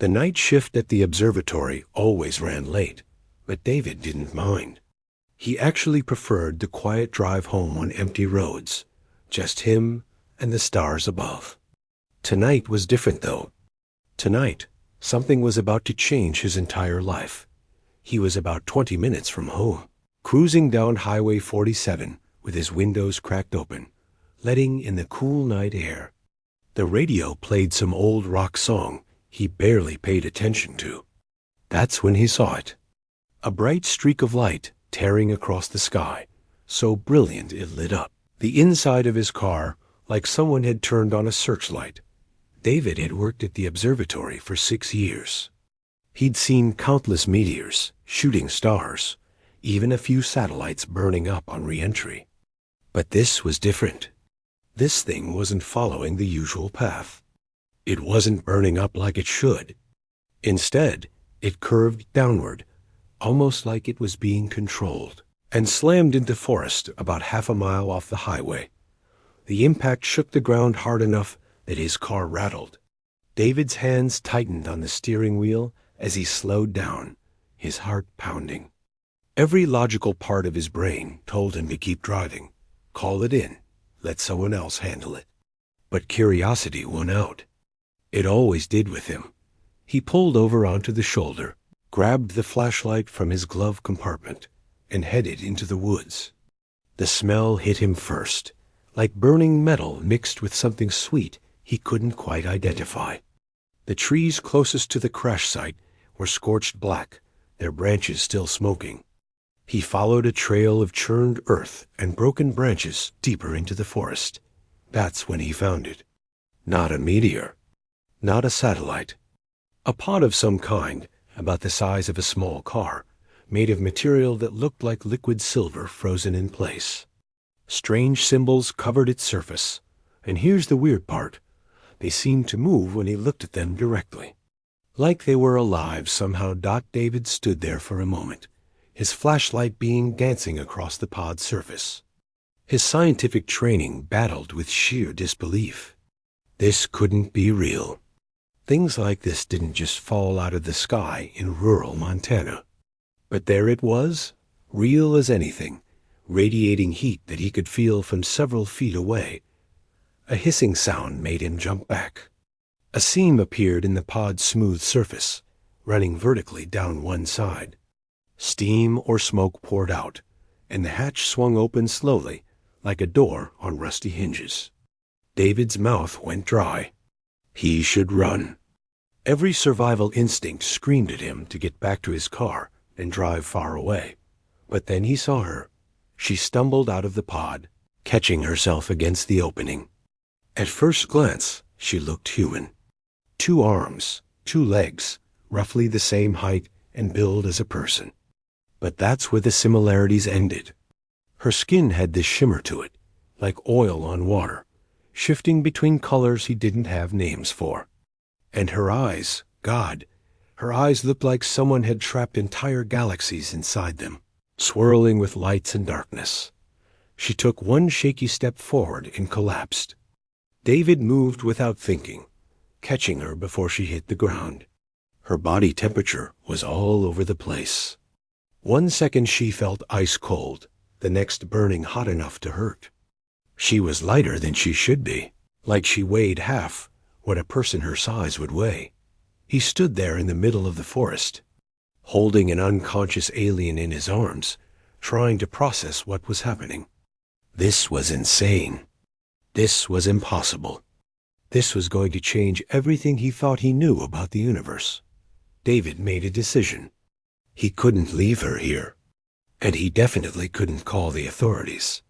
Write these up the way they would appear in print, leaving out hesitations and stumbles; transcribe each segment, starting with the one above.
The night shift at the observatory always ran late, but David didn't mind. He actually preferred the quiet drive home on empty roads, just him and the stars above. Tonight was different, though. Tonight, something was about to change his entire life. He was about 20 minutes from home, cruising down Highway 47 with his windows cracked open, letting in the cool night air. The radio played some old rock song he barely paid attention to. That's when he saw it. A bright streak of light tearing across the sky, so brilliant it lit up the inside of his car like someone had turned on a searchlight. David had worked at the observatory for 6 years. He'd seen countless meteors, shooting stars, even a few satellites burning up on re-entry. But this was different. This thing wasn't following the usual path. It wasn't burning up like it should. Instead, it curved downward, almost like it was being controlled, and slammed into forest about half a mile off the highway. The impact shook the ground hard enough that his car rattled. David's hands tightened on the steering wheel as he slowed down, his heart pounding. Every logical part of his brain told him to keep driving, call it in, let someone else handle it. But curiosity won out. It always did with him. He pulled over onto the shoulder, grabbed the flashlight from his glove compartment, and headed into the woods. The smell hit him first, like burning metal mixed with something sweet he couldn't quite identify. The trees closest to the crash site were scorched black, their branches still smoking. He followed a trail of churned earth and broken branches deeper into the forest. That's when he found it. Not a meteor. Not a satellite. A pod of some kind, about the size of a small car, made of material that looked like liquid silver frozen in place. Strange symbols covered its surface, and here's the weird part. They seemed to move when he looked at them directly. Like they were alive somehow. David stood there for a moment, his flashlight beam dancing across the pod's surface. His scientific training battled with sheer disbelief. This couldn't be real. Things like this didn't just fall out of the sky in rural Montana. But there it was, real as anything, radiating heat that he could feel from several feet away. A hissing sound made him jump back. A seam appeared in the pod's smooth surface, running vertically down one side. Steam or smoke poured out, and the hatch swung open slowly, like a door on rusty hinges. David's mouth went dry. He should run. Every survival instinct screamed at him to get back to his car and drive far away. But then he saw her. She stumbled out of the pod, catching herself against the opening. At first glance, she looked human. 2 arms, 2 legs, roughly the same height and build as a person. But that's where the similarities ended. Her skin had this shimmer to it, like oil on water, shifting between colors he didn't have names for. And her eyes, God, her eyes looked like someone had trapped entire galaxies inside them, swirling with lights and darkness. She took one shaky step forward and collapsed. David moved without thinking, catching her before she hit the ground. Her body temperature was all over the place. 1 second she felt ice cold, the next burning hot enough to hurt. She was lighter than she should be, like she weighed half what a person her size would weigh. He stood there in the middle of the forest, holding an unconscious alien in his arms, trying to process what was happening. This was insane. This was impossible. This was going to change everything he thought he knew about the universe. David made a decision. He couldn't leave her here, and he definitely couldn't call the authorities.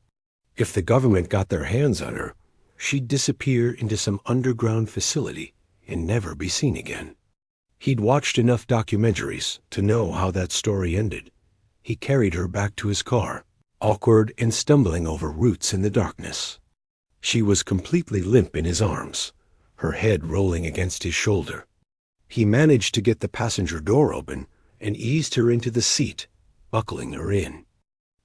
If the government got their hands on her, she'd disappear into some underground facility and never be seen again. He'd watched enough documentaries to know how that story ended. He carried her back to his car, awkward and stumbling over roots in the darkness. She was completely limp in his arms, her head rolling against his shoulder. He managed to get the passenger door open and eased her into the seat, buckling her in.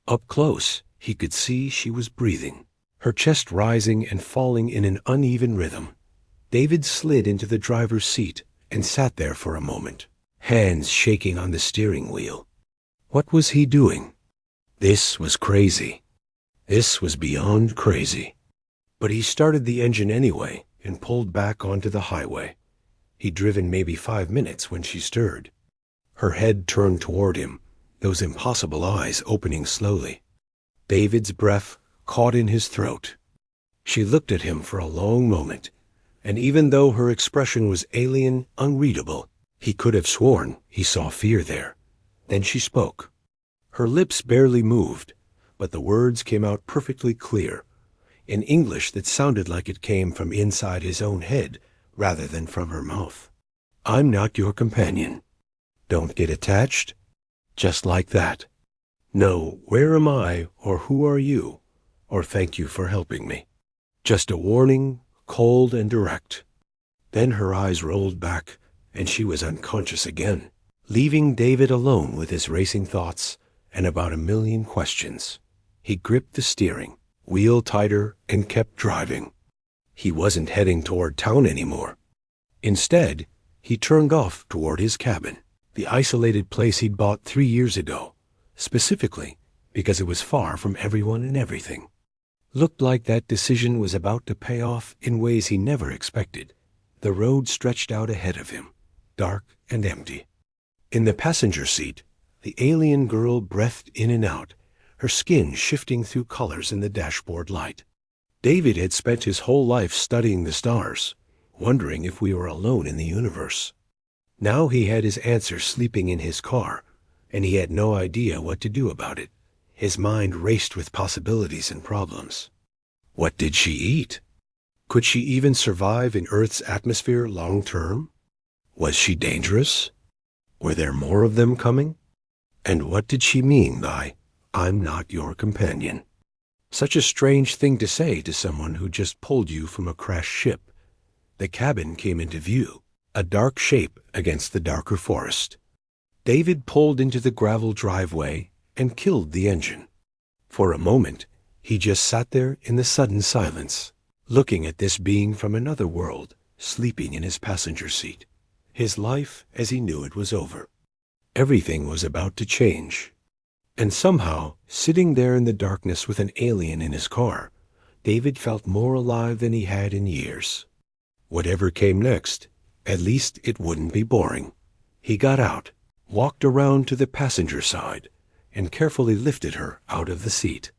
Up close, he could see she was breathing, her chest rising and falling in an uneven rhythm. David slid into the driver's seat and sat there for a moment, hands shaking on the steering wheel. What was he doing? This was crazy. This was beyond crazy. But he started the engine anyway and pulled back onto the highway. He'd driven maybe 5 minutes when she stirred. Her head turned toward him, those impossible eyes opening slowly. David's breath caught in his throat. She looked at him for a long moment, and even though her expression was alien, unreadable, he could have sworn he saw fear there. Then she spoke. Her lips barely moved, but the words came out perfectly clear, in English that sounded like it came from inside his own head rather than from her mouth. I'm not your companion. Don't get attached. Just like that. No, where am I, or who are you, or thank you for helping me. Just a warning, cold and direct. Then her eyes rolled back, and she was unconscious again, leaving David alone with his racing thoughts and about 1,000,000 questions. He gripped the steering, wheel tighter, and kept driving. He wasn't heading toward town anymore. Instead, he turned off toward his cabin, the isolated place he'd bought 3 years ago, specifically because it was far from everyone and everything. Looked like that decision was about to pay off in ways he never expected. The road stretched out ahead of him, dark and empty. In the passenger seat, the alien girl breathed in and out, her skin shifting through colors in the dashboard light. David had spent his whole life studying the stars, wondering if we were alone in the universe. Now he had his answer sleeping in his car, and he had no idea what to do about it. His mind raced with possibilities and problems. What did she eat? Could she even survive in Earth's atmosphere long term? Was she dangerous? Were there more of them coming? And what did she mean by, I'm not your companion? Such a strange thing to say to someone who just pulled you from a crashed ship. The cabin came into view, a dark shape against the darker forest. David pulled into the gravel driveway and killed the engine. For a moment, he just sat there in the sudden silence, looking at this being from another world, sleeping in his passenger seat. His life as he knew it was over. Everything was about to change. And somehow, sitting there in the darkness with an alien in his car, David felt more alive than he had in years. Whatever came next, at least it wouldn't be boring. He got out, walked around to the passenger side, and carefully lifted her out of the seat.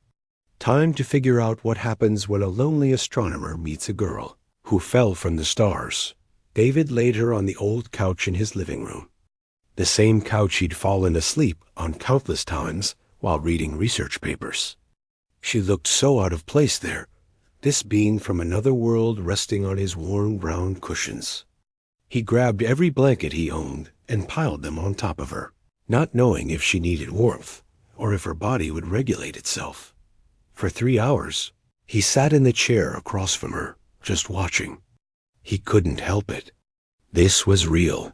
Time to figure out what happens when a lonely astronomer meets a girl who fell from the stars. David laid her on the old couch in his living room, the same couch he'd fallen asleep on countless times while reading research papers. She looked so out of place there, this being from another world resting on his worn brown cushions. He grabbed every blanket he owned and piled them on top of her, not knowing if she needed warmth or if her body would regulate itself. For 3 hours, he sat in the chair across from her, just watching. He couldn't help it. This was real.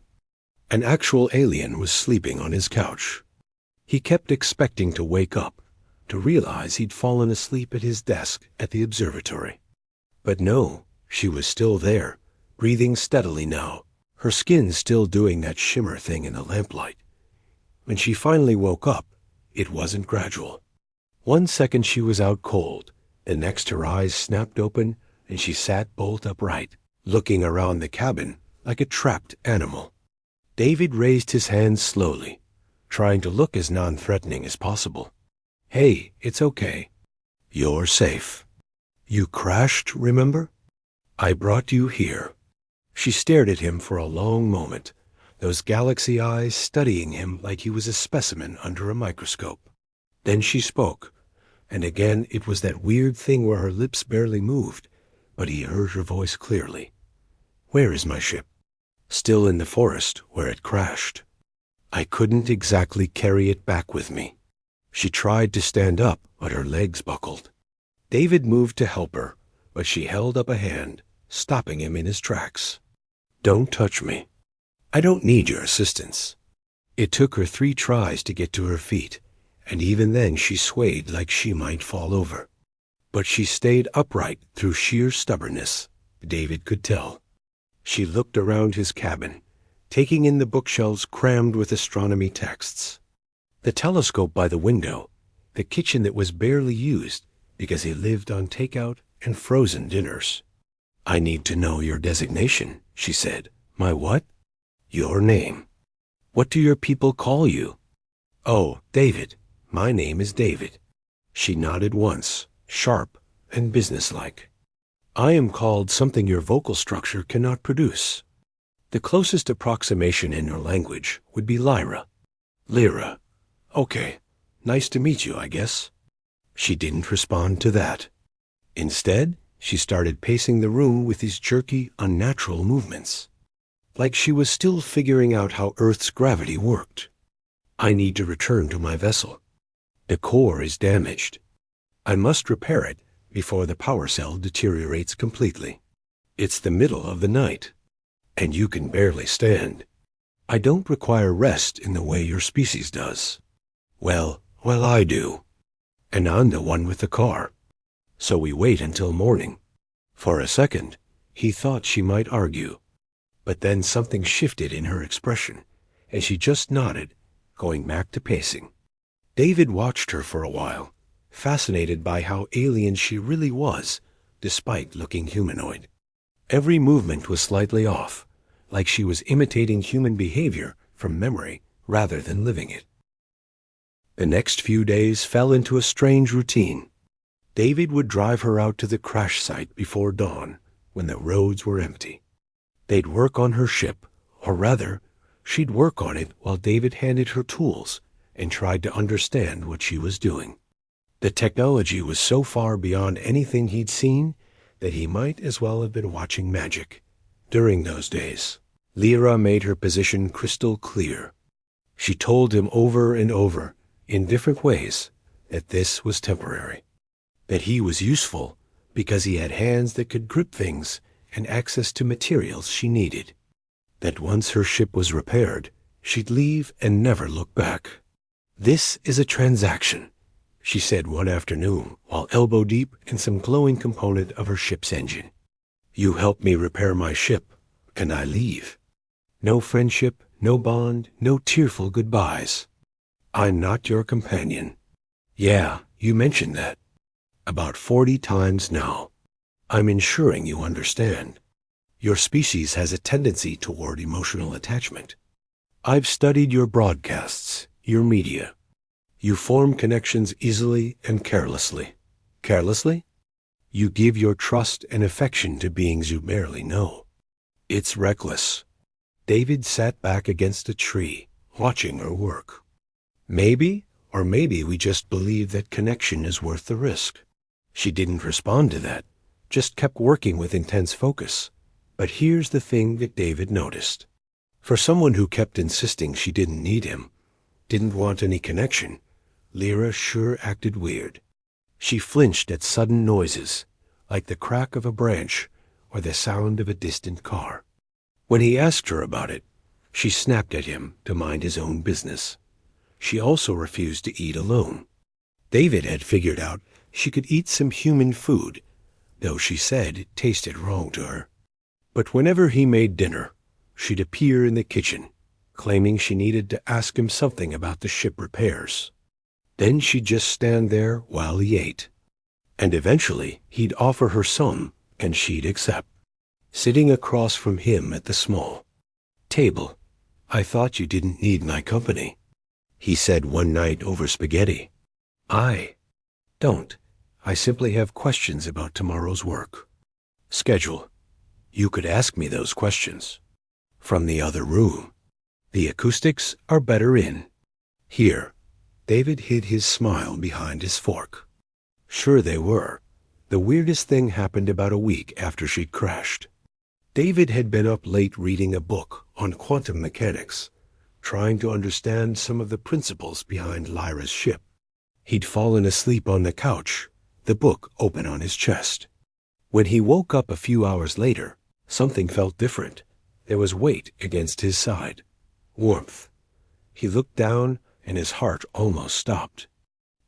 An actual alien was sleeping on his couch. He kept expecting to wake up, to realize he'd fallen asleep at his desk at the observatory. But no, she was still there, breathing steadily now, her skin still doing that shimmer thing in the lamplight. When she finally woke up, it wasn't gradual. 1 second she was out cold, the next her eyes snapped open and she sat bolt upright, looking around the cabin like a trapped animal. David raised his hands slowly, trying to look as non-threatening as possible. Hey, it's okay. You're safe. You crashed, remember? I brought you here. She stared at him for a long moment, those galaxy eyes studying him like he was a specimen under a microscope. Then she spoke, and again it was that weird thing where her lips barely moved, but he heard her voice clearly. Where is my ship? Still in the forest where it crashed. I couldn't exactly carry it back with me. She tried to stand up, but her legs buckled. David moved to help her, but she held up a hand, stopping him in his tracks. Don't touch me. I don't need your assistance. It took her 3 tries to get to her feet, and even then she swayed like she might fall over. But she stayed upright through sheer stubbornness, David could tell. She looked around his cabin, taking in the bookshelves crammed with astronomy texts, the telescope by the window, the kitchen that was barely used because he lived on takeout and frozen dinners. "I need to know your designation," she said. "My what?" "Your name. What do your people call you?" "Oh, David. My name is David." She nodded once, sharp and businesslike. "I am called something your vocal structure cannot produce. The closest approximation in your language would be Lyra." "Lyra. Okay. Nice to meet you, I guess." She didn't respond to that. Instead, she started pacing the room with these jerky, unnatural movements, like she was still figuring out how Earth's gravity worked. "I need to return to my vessel. The core is damaged. I must repair it before the power cell deteriorates completely. It's the middle of the night, and you can barely stand. I don't require rest in the way your species does. Well, I do. And I'm the one with the car. So we wait until morning." For a second, he thought she might argue, but then something shifted in her expression, and she just nodded, going back to pacing. David watched her for a while, fascinated by how alien she really was, despite looking humanoid. Every movement was slightly off, like she was imitating human behavior from memory rather than living it. The next few days fell into a strange routine. David would drive her out to the crash site before dawn, when the roads were empty. They'd work on her ship, or rather, she'd work on it while David handed her tools and tried to understand what she was doing. The technology was so far beyond anything he'd seen that he might as well have been watching magic. During those days, Lyra made her position crystal clear. She told him over and over, in different ways, that this was temporary, that he was useful because he had hands that could grip things and access to materials she needed, that once her ship was repaired, she'd leave and never look back. "This is a transaction," she said one afternoon while elbow-deep in some glowing component of her ship's engine. "You help me repair my ship. Can I leave? No friendship, no bond, no tearful goodbyes. I'm not your companion." "Yeah, you mentioned that. About 40 times now. I'm ensuring you understand. Your species has a tendency toward emotional attachment. I've studied your broadcasts, your media. You form connections easily and carelessly." "Carelessly?" "You give your trust and affection to beings you barely know. It's reckless." David sat back against a tree, watching her work. Maybe we just believe that connection is worth the risk." She didn't respond to that, just kept working with intense focus. But here's the thing that David noticed. For someone who kept insisting she didn't need him, didn't want any connection, Lyra sure acted weird. She flinched at sudden noises, like the crack of a branch or the sound of a distant car. When he asked her about it, she snapped at him to mind his own business. She also refused to eat alone. David had figured out she could eat some human food, though she said it tasted wrong to her. But whenever he made dinner, she'd appear in the kitchen, claiming she needed to ask him something about the ship repairs. Then she'd just stand there while he ate. And eventually he'd offer her some, and she'd accept. Sitting across from him at the small table, "I thought you didn't need my company," he said one night over spaghetti. "I don't. I simply have questions about tomorrow's work. Schedule. You could ask me those questions from the other room. The acoustics are better in here." David hid his smile behind his fork. Sure they were. The weirdest thing happened about a week after she'd crashed. David had been up late reading a book on quantum mechanics, trying to understand some of the principles behind Lyra's ship. He'd fallen asleep on the couch, the book open on his chest. When he woke up a few hours later, something felt different. There was weight against his side. Warmth. He looked down, and his heart almost stopped.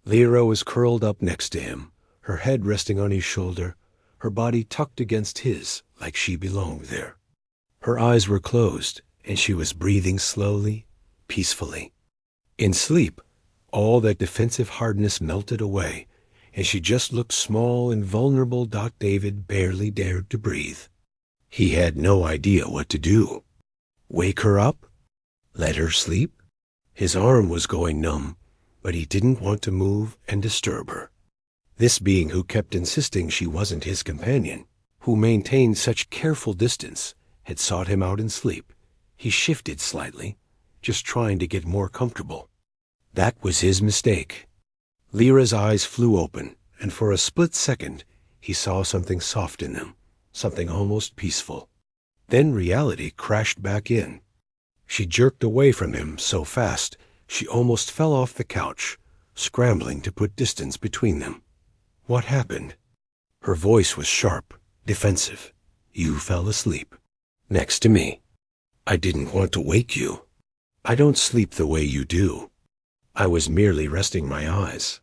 Lyra was curled up next to him, her head resting on his shoulder, her body tucked against his like she belonged there. Her eyes were closed, and she was breathing slowly, peacefully. In sleep, all that defensive hardness melted away, and she just looked small and vulnerable. David barely dared to breathe. He had no idea what to do. Wake her up? Let her sleep? His arm was going numb, but he didn't want to move and disturb her. This being who kept insisting she wasn't his companion, who maintained such careful distance, had sought him out in sleep. He shifted slightly, just trying to get more comfortable. That was his mistake. Lyra's eyes flew open, and for a split second, he saw something soft in them, something almost peaceful. Then reality crashed back in. She jerked away from him so fast, she almost fell off the couch, scrambling to put distance between them. What happened? Her voice was sharp, defensive. You fell asleep. Next to me. I didn't want to wake you. I don't sleep the way you do. I was merely resting my eyes.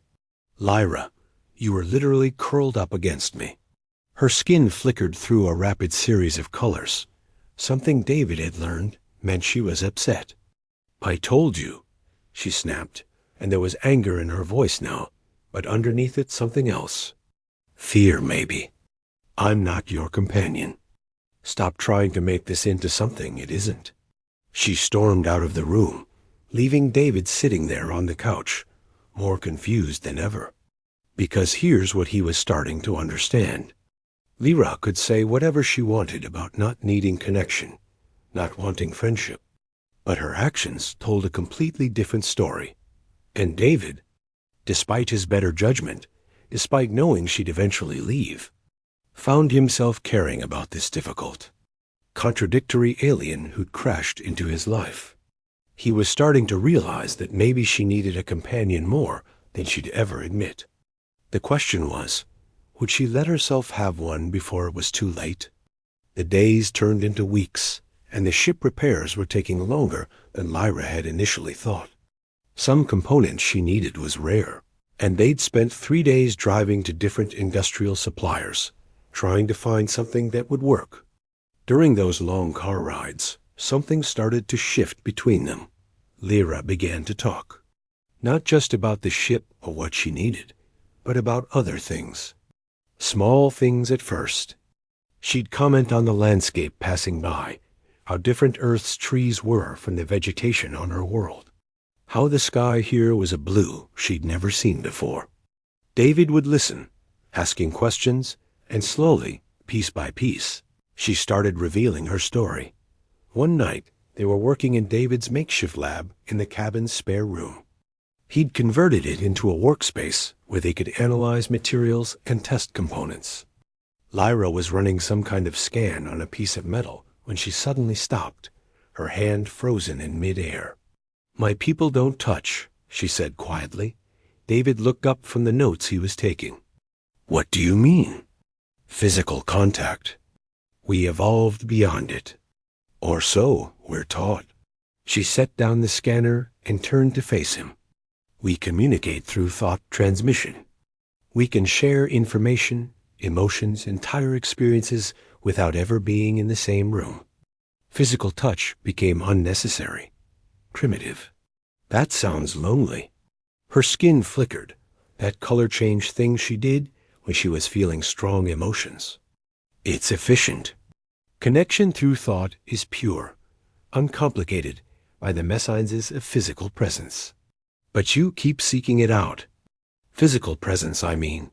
Lyra, you were literally curled up against me. Her skin flickered through a rapid series of colors. Something David had learned meant she was upset. I told you, she snapped, and there was anger in her voice now, but underneath it something else. Fear, maybe. I'm not your companion. Stop trying to make this into something it isn't. She stormed out of the room, leaving David sitting there on the couch, more confused than ever. Because here's what he was starting to understand. Lyra could say whatever she wanted about not needing connection, not wanting friendship, but her actions told a completely different story. And David, despite his better judgment, despite knowing she'd eventually leave, found himself caring about this difficult, contradictory alien who'd crashed into his life. He was starting to realize that maybe she needed a companion more than she'd ever admit. The question was, would she let herself have one before it was too late? The days turned into weeks, and the ship repairs were taking longer than Lyra had initially thought. Some component she needed was rare, and they'd spent 3 days driving to different industrial suppliers, trying to find something that would work. During those long car rides, something started to shift between them. Lyra began to talk, not just about the ship or what she needed, but about other things. Small things at first. She'd comment on the landscape passing by, how different Earth's trees were from the vegetation on her world, how the sky here was a blue she'd never seen before. David would listen, asking questions, and slowly, piece by piece, she started revealing her story. One night, they were working in David's makeshift lab in the cabin's spare room. He'd converted it into a workspace where they could analyze materials and test components. Lyra was running some kind of scan on a piece of metal when she suddenly stopped, her hand frozen in midair. My people don't touch, she said quietly. David looked up from the notes he was taking. What do you mean? Physical contact. We evolved beyond it. Or so we're taught. She set down the scanner and turned to face him. We communicate through thought transmission. We can share information, emotions, entire experiences without ever being in the same room. Physical touch became unnecessary, primitive. That sounds lonely. Her skin flickered, that color change thing she did when she was feeling strong emotions. It's efficient. Connection through thought is pure, uncomplicated by the mechanisms of physical presence. But you keep seeking it out. Physical presence, I mean.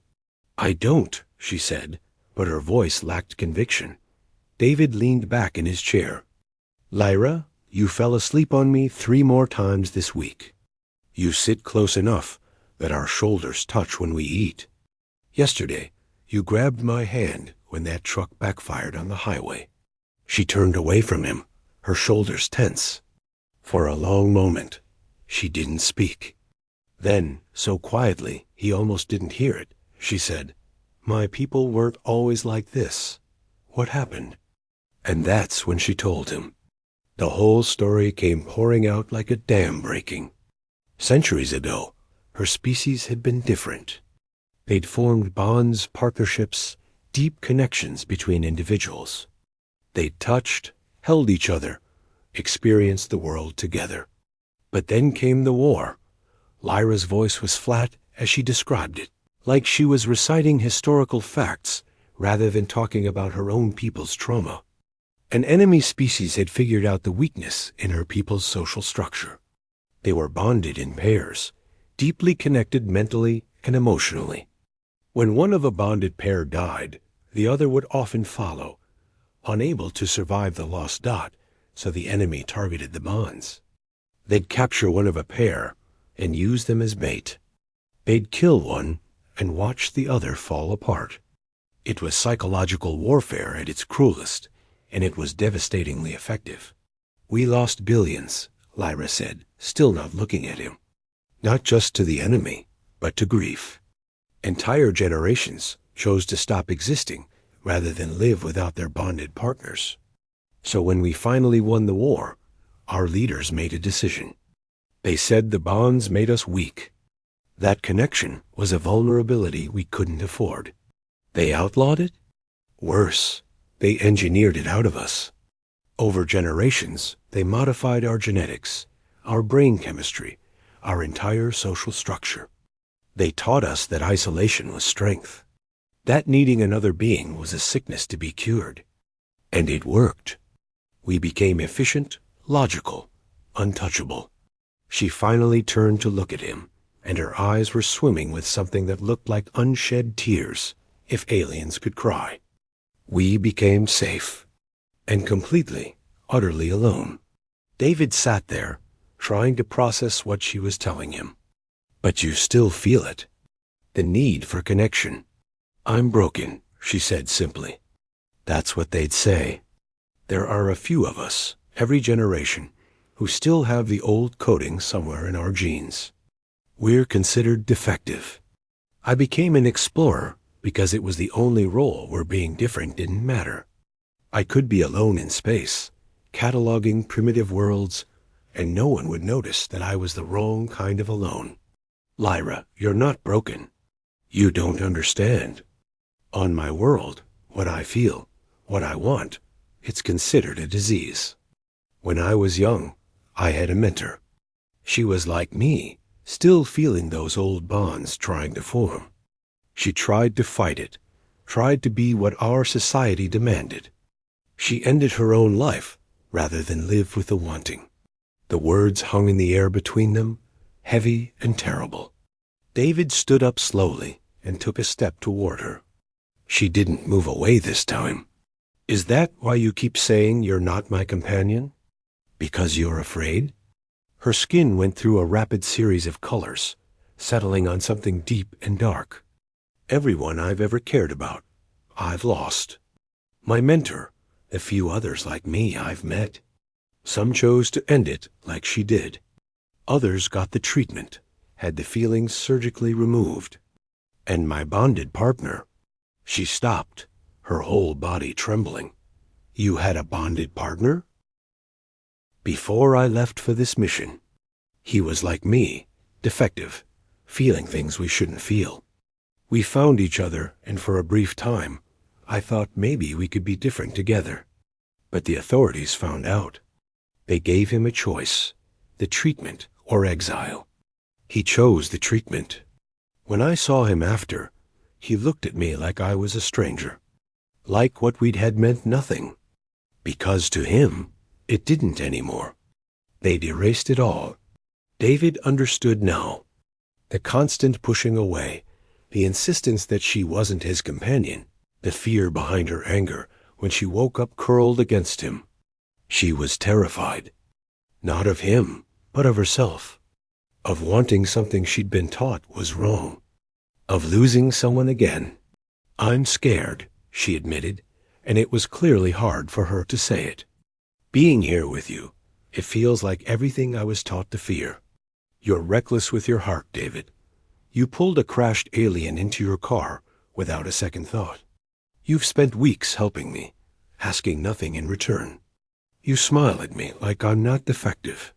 I don't, she said, but her voice lacked conviction. David leaned back in his chair. Lyra, you fell asleep on me 3 more times this week. You sit close enough that our shoulders touch when we eat. Yesterday, you grabbed my hand when that truck backfired on the highway. She turned away from him, her shoulders tense. For a long moment, she didn't speak. Then, so quietly he almost didn't hear it, she said, My people weren't always like this. What happened? And that's when she told him. The whole story came pouring out like a dam breaking. Centuries ago, her species had been different. They'd formed bonds, partnerships, deep connections between individuals. They'd touched, held each other, experience the world together. But then came the war. Lyra's voice was flat as she described it, like she was reciting historical facts rather than talking about her own people's trauma. An enemy species had figured out the weakness in her people's social structure. They were bonded in pairs, deeply connected mentally and emotionally. When one of a bonded pair died, the other would often follow, unable to survive the lost dot, so the enemy targeted the bonds. They'd capture one of a pair and use them as bait. They'd kill one and watch the other fall apart. It was psychological warfare at its cruelest, and it was devastatingly effective. "We lost billions," Lyra said, still not looking at him. "Not just to the enemy, but to grief. Entire generations chose to stop existing rather than live without their bonded partners. So when we finally won the war, our leaders made a decision. They said the bonds made us weak. That connection was a vulnerability we couldn't afford. They outlawed it? Worse, they engineered it out of us. Over generations, they modified our genetics, our brain chemistry, our entire social structure. They taught us that isolation was strength, that needing another being was a sickness to be cured. And it worked. We became efficient, logical, untouchable." She finally turned to look at him, and her eyes were swimming with something that looked like unshed tears, if aliens could cry. "We became safe, and completely, utterly alone." David sat there, trying to process what she was telling him. "But you still feel it. The need for connection." "I'm broken," she said simply. "That's what they'd say. There are a few of us, every generation, who still have the old coding somewhere in our genes. We're considered defective. I became an explorer because it was the only role where being different didn't matter. I could be alone in space, cataloging primitive worlds, and no one would notice that I was the wrong kind of alone. Lyra, you're not broken. You don't understand. On my world, what I feel, what I want, it's considered a disease. When I was young, I had a mentor. She was like me, still feeling those old bonds trying to form. She tried to fight it, tried to be what our society demanded. She ended her own life rather than live with the wanting." The words hung in the air between them, heavy and terrible. David stood up slowly and took a step toward her. She didn't move away this time. "Is that why you keep saying you're not my companion? Because you're afraid?" Her skin went through a rapid series of colors, settling on something deep and dark. "Everyone I've ever cared about, I've lost. My mentor, the few others like me I've met. Some chose to end it like she did. Others got the treatment, had the feelings surgically removed. And my bonded partner." She stopped, her whole body trembling. "You had a bonded partner?" "Before I left for this mission. He was like me, defective, feeling things we shouldn't feel. We found each other, and for a brief time, I thought maybe we could be different together. But the authorities found out. They gave him a choice, the treatment or exile. He chose the treatment. When I saw him after, he looked at me like I was a stranger, like what we'd had meant nothing. Because to him, it didn't anymore. They'd erased it all." David understood now. The constant pushing away, the insistence that she wasn't his companion, the fear behind her anger when she woke up curled against him. She was terrified. Not of him, but of herself. Of wanting something she'd been taught was wrong. Of losing someone again. "I'm scared," she admitted, and it was clearly hard for her to say it. "Being here with you, it feels like everything I was taught to fear. You're reckless with your heart, David. You pulled a crashed alien into your car without a second thought. You've spent weeks helping me, asking nothing in return. You smile at me like I'm not defective.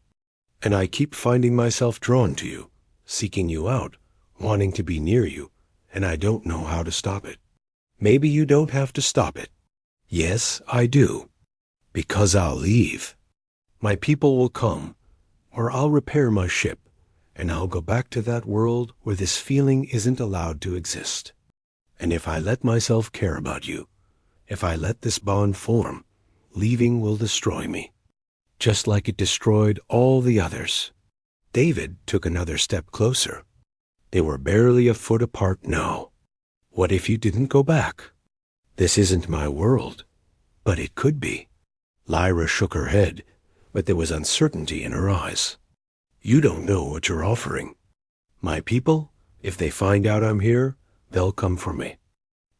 And I keep finding myself drawn to you, seeking you out, wanting to be near you, and I don't know how to stop it. Maybe you don't have to stop it. Yes, I do. Because I'll leave. My people will come, or I'll repair my ship, and I'll go back to that world where this feeling isn't allowed to exist. And if I let myself care about you, if I let this bond form, leaving will destroy me, just like it destroyed all the others. David took another step closer. They were barely a foot apart now. What if you didn't go back? This isn't my world, but it could be. Lyra shook her head, but there was uncertainty in her eyes. You don't know what you're offering. My people, if they find out I'm here, they'll come for me.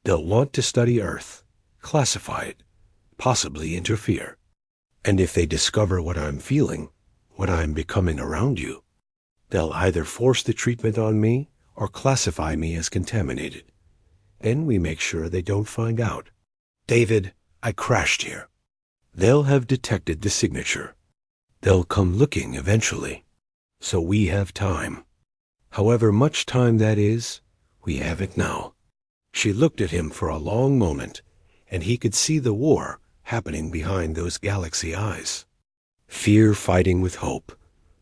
They'll want to study Earth, classify it, possibly interfere. And if they discover what I'm feeling, what I'm becoming around you, they'll either force the treatment on me or classify me as contaminated. Then we make sure they don't find out. David, I crashed here. They'll have detected the signature. They'll come looking eventually. So we have time. However much time that is, we have it now. She looked at him for a long moment, and he could see the war happening behind those galaxy eyes. Fear fighting with hope,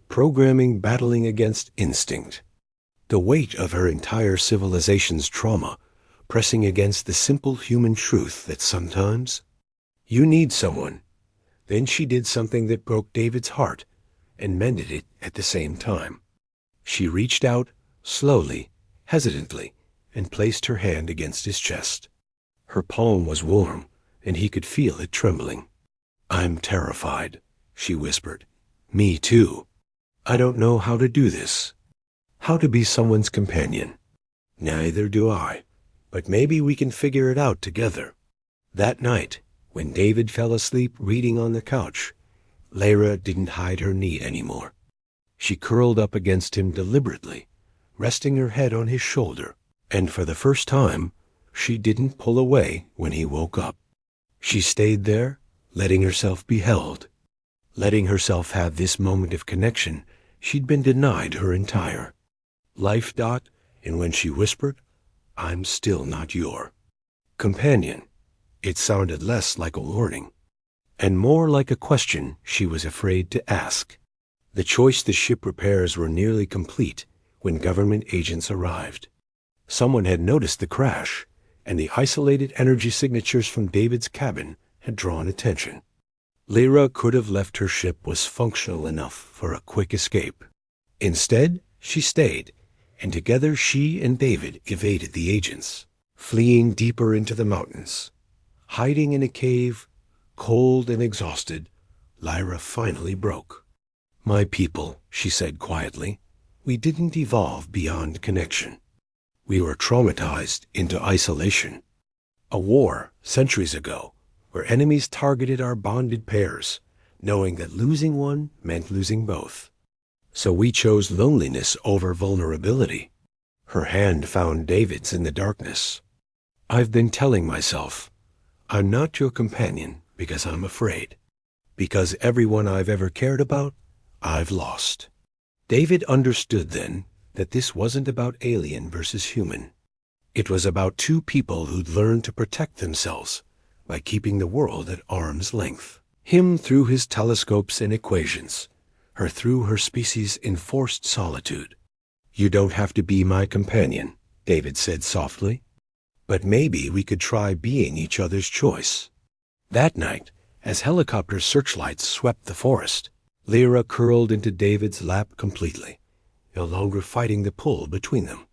programming battling against instinct. The weight of her entire civilization's trauma pressing against the simple human truth that sometimes you need someone. Then she did something that broke David's heart and mended it at the same time. She reached out, slowly, hesitantly, and placed her hand against his chest. Her palm was warm, and he could feel it trembling. I'm terrified, she whispered. Me too. I don't know how to do this. How to be someone's companion. Neither do I, but maybe we can figure it out together. That night, when David fell asleep reading on the couch, Lyra didn't hide her need anymore. She curled up against him deliberately, resting her head on his shoulder, and for the first time, she didn't pull away when he woke up. She stayed there, letting herself be held, letting herself have this moment of connection she'd been denied her entire life. And when she whispered, I'm still not your companion, it sounded less like a warning, and more like a question she was afraid to ask. The choice the ship repairs were nearly complete when government agents arrived. Someone had noticed the crash, and the isolated energy signatures from David's cabin had drawn attention. Lyra could have left her ship was functional enough for a quick escape. Instead, she stayed, and together she and David evaded the agents, fleeing deeper into the mountains. Hiding in a cave, cold and exhausted, Lyra finally broke. My people, she said quietly, we didn't evolve beyond connection. We were traumatized into isolation. A war, centuries ago, where enemies targeted our bonded pairs, knowing that losing one meant losing both. So we chose loneliness over vulnerability. Her hand found David's in the darkness. I've been telling myself, I'm not your companion because I'm afraid. Because everyone I've ever cared about, I've lost. David understood then that this wasn't about alien versus human. It was about two people who'd learned to protect themselves by keeping the world at arm's length. Him through his telescopes and equations, her through her species' enforced solitude. You don't have to be my companion, David said softly. But maybe we could try being each other's choice. That night, as helicopter searchlights swept the forest, Lyra curled into David's lap completely, no longer fighting the pull between them.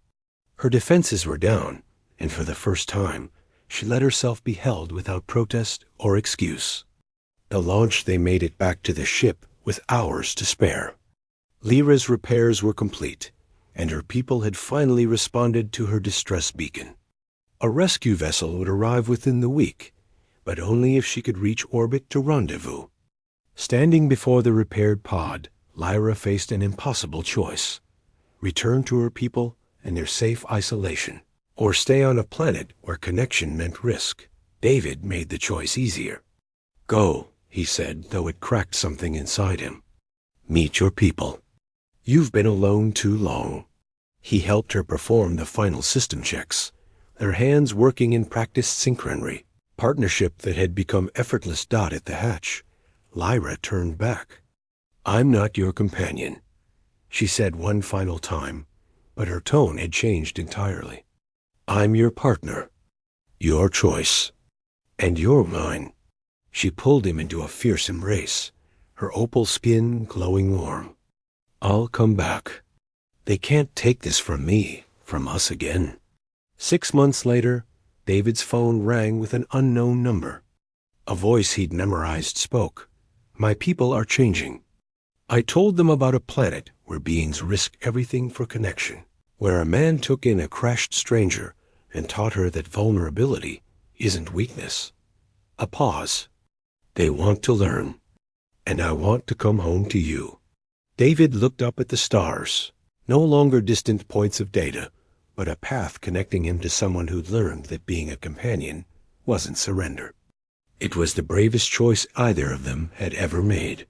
Her defenses were down, and for the first time, she let herself be held without protest or excuse. The launch they made it back to the ship with hours to spare. Lyra's repairs were complete, and her people had finally responded to her distress beacon. A rescue vessel would arrive within the week, but only if she could reach orbit to rendezvous. Standing before the repaired pod, Lyra faced an impossible choice. Return to her people and their safe isolation, or stay on a planet where connection meant risk. David made the choice easier. Go, he said, though it cracked something inside him. Meet your people. You've been alone too long. He helped her perform the final system checks, their hands working in practiced synchronry, partnership that had become effortless. At the hatch, Lyra turned back. I'm not your companion, she said one final time, but her tone had changed entirely. I'm your partner. Your choice. And you're mine. She pulled him into a fierce embrace, her opal skin glowing warm. I'll come back. They can't take this from me, from us again. 6 months later, David's phone rang with an unknown number. A voice he'd memorized spoke. My people are changing. I told them about a planet where beings risk everything for connection, where a man took in a crashed stranger and taught her that vulnerability isn't weakness. A pause. They want to learn, and I want to come home to you. David looked up at the stars, no longer distant points of data, but a path connecting him to someone who'd learned that being a companion wasn't surrender. It was the bravest choice either of them had ever made.